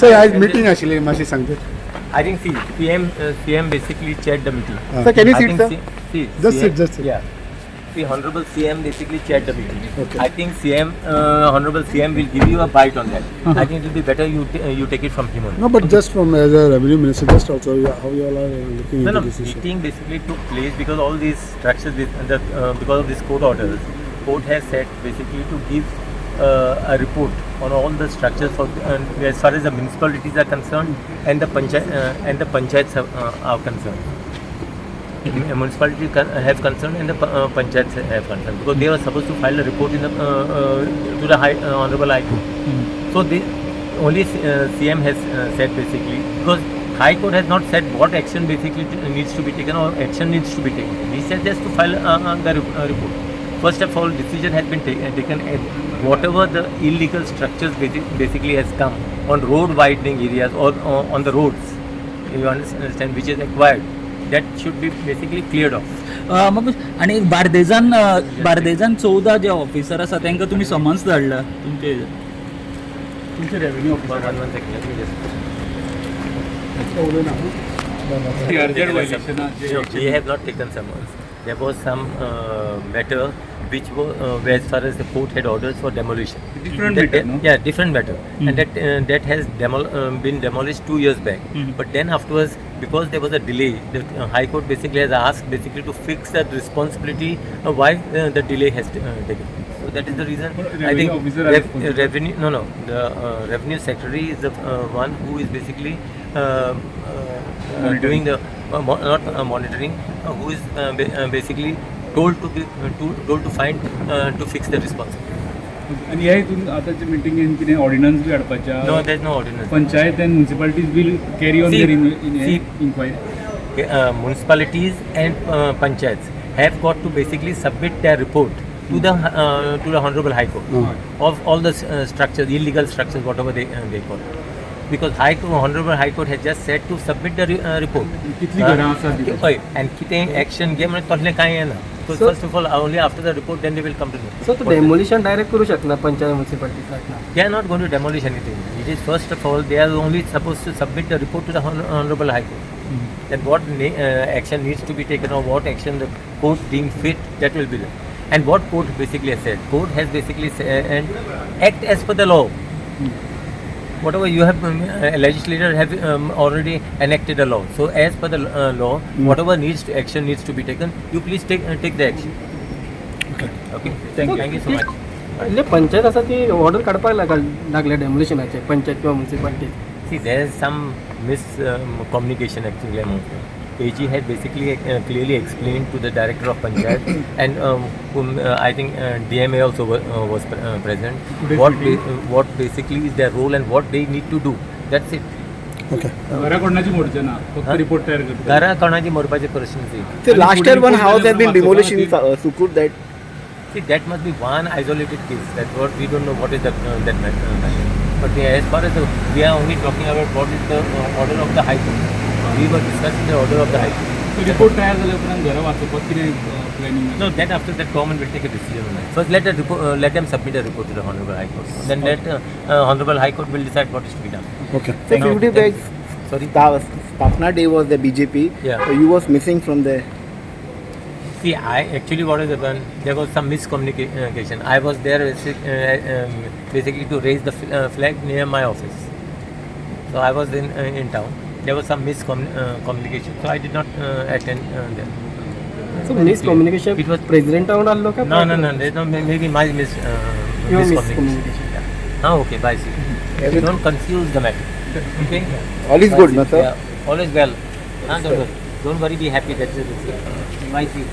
Sir आज meeting आशिल्ली मातशी सांगता. I think CM basically chaired the meeting. Sir, can you I sit, think sir? Just sit. Yeah. The Honorable CM basically chaired the meeting. Okay. I think Honorable CM will give you a bite on that. I think it will be better you take it from him only. No, but just from as a revenue minister, just also how you all are looking No, into this issue. meeting basically took place because all these structures, because of this court orders, court has said basically to give a report on all the structures for as far as the municipalities are concerned and the panchayats are concerned. The municipality have concerned and the panchayats have concerned because they were supposed to file a report in the to the Honorable High Court. So they only CM has said basically because High Court has not said what action basically needs to be taken or action needs to be taken. He said just to file the report. First of all, decision has been taken and whatever the illegal structures basically has come on road widening areas or on the roads, you understand, which is acquired, that should be basically cleared off. मग आणि बार्देजान 14 जे officer आसा तांकां तुमी summons धाडला तुमचे revenue One second, let me just. No, we have not taken summons. There was some matter which was as far as the court had orders for demolition. Different That- matter, no? Yeah, different matter. And that has been demolished 2 years back. But then afterwards, because there was a delay, the High Court basically has asked basically to fix that responsibility why the delay has taken. So that is the reason. I think revenue. No. The revenue secretary is the one who is basically doing the not monitoring. Who is basically told to find to fix the responsibility. आणि ह्या हितून आतांच्या मिटिंगेन कितें ordinance बी हाडपाच्या No, there is no ordinance. Panchayat and municipalities will carry on See, there see. Inquiry. Municipalities and panchayats have got to basically submit their report to the Honorable High Court of all the structures, illegal structures, whatever they call. Because Honorable High Court has just said to submit the report. कितली घरां आसात ती? हय, and कितें action घे म्हणजे तसलें कांय येना. So first of all, only after the report, then they will come to know. सो तो डेमोलिशन डायरेक्ट करू शकना panchayat municipality. They are not going to demolish anything. It is first of all, they are only supposed to submit the report to the Honorable High Court. Then what action needs to be taken or what action the court deemed fit, that will be done. And what court basically has said, court has basically said and act as per the law. Whatever you have, legislator have already enacted a law. So as per the law, whatever action needs to be taken, you please take the action. Okay. Thank you so much. म्हणजे पंचायत आसा ती order काडपाक लागल्या डेमोलिशनाचे पंचायत किंवा municipality. See, there is some miscommunication actually among them. AG had basically clearly explained to the director of Panchayat and I think DMA also was present what basically is their role and what they need to do. That's it. Okay. घरा कोणाची मोडचे ना फक्त report तयार करता. घरा कोणाची मोडपाचे प्रश्न नाही. The last year one house has been demolished in Sukur that. See, that must be one isolated case. That's what we don't know what is that matter. But as far as we are only talking about what is the order of the High Court. We were discussing the order of the High Court. Report तयार झाल्या उपरांत घरा वाचोवपाक कितें planning? No, then after that government will take a decision on that. First let them submit a report to the Honorable High Court. Then let Honorable High Court will decide what is to be done. Okay. So Now, few days then- back, Sorry? Stapna Day was the BJP. Yeah. You was missing from there. See, what has happened, there was some miscommunication. I was there basically to raise the flag near my office. So I was in town. There was some miscommunication. So I did not attend there. So miscommunication It was- president round आलो का? No, there's no, maybe my miscommunication. Yeah. Okay, bye. See. Don't confuse the matter. Okay? All is good, no sir? Yeah, all is well. Don't worry, be happy. That's it. Bye. See.